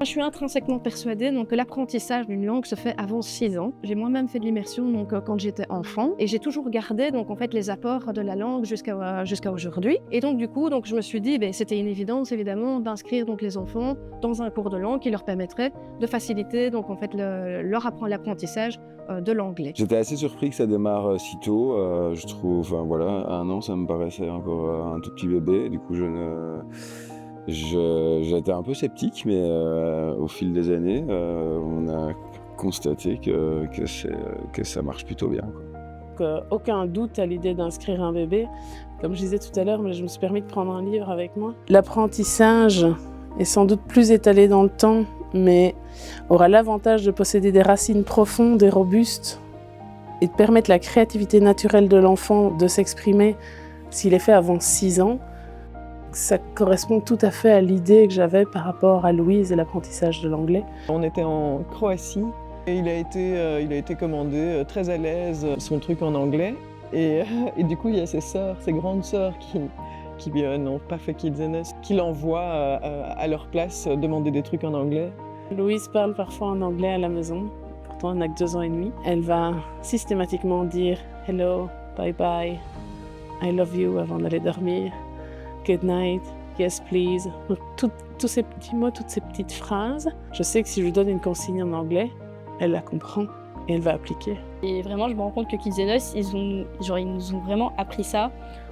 Je suis intrinsèquement persuadée que l'apprentissage d'une langue se fait avant 6 ans. J'ai moi-même fait de l'immersion quand j'étais enfant et j'ai toujours gardé les apports de la langue jusqu'à aujourd'hui. Et du coup, je me suis dit c'était une évidence évidemment d'inscrire les enfants dans un cours de langue qui leur permettrait de faciliter l'apprentissage de l'anglais. J'étais assez surpris que ça démarre si tôt. Je trouve, enfin voilà, 1 an ça me paraissait encore un tout petit bébé. Du coup j'étais un peu sceptique, mais au fil des années, on a constaté que ça marche plutôt bien, quoi. Aucun doute à l'idée d'inscrire un bébé. Comme je disais tout à l'heure, je me suis permis de prendre un livre avec moi. L'apprentissage est sans doute plus étalé dans le temps, mais aura l'avantage de posséder des racines profondes et robustes et de permettre la créativité naturelle de l'enfant de s'exprimer s'il est fait avant 6 ans. Ça correspond tout à fait à l'idée que j'avais par rapport à Louise et l'apprentissage de l'anglais. On était en Croatie et il a été commandé très à l'aise son truc en anglais. Et du coup, il y a ses grandes sœurs qui n'ont pas fait Kids N Us, qui l'envoient à leur place demander des trucs en anglais. Louise parle parfois en anglais à la maison, pourtant elle n'a que 2 ans et demi. Elle va systématiquement dire « hello »,« bye bye »,« I love you » avant d'aller dormir. Good night, yes please. Donc, tous ces petits mots, toutes ces petites phrases, je sais que si je lui donne une consigne en anglais, elle la comprend et elle va appliquer. Et vraiment, je me rends compte que Kids N Us, ils nous ont vraiment appris ça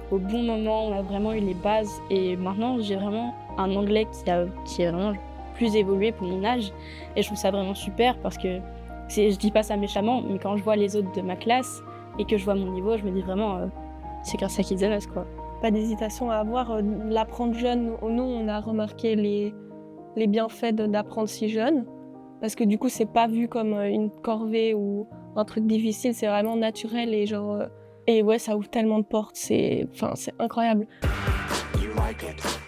au bon moment. On a vraiment eu les bases et maintenant j'ai vraiment un anglais qui est vraiment plus évolué pour mon âge. Et je trouve ça vraiment super parce que je dis pas ça méchamment, mais quand je vois les autres de ma classe et que je vois mon niveau, je me dis vraiment c'est grâce à Kids N Us, quoi. Pas d'hésitation à avoir, l'apprendre jeune. Nous, on a remarqué les bienfaits d'apprendre si jeune, parce que du coup, c'est pas vu comme une corvée ou un truc difficile, c'est vraiment naturel et ouais, ça ouvre tellement de portes, c'est incroyable. You like it.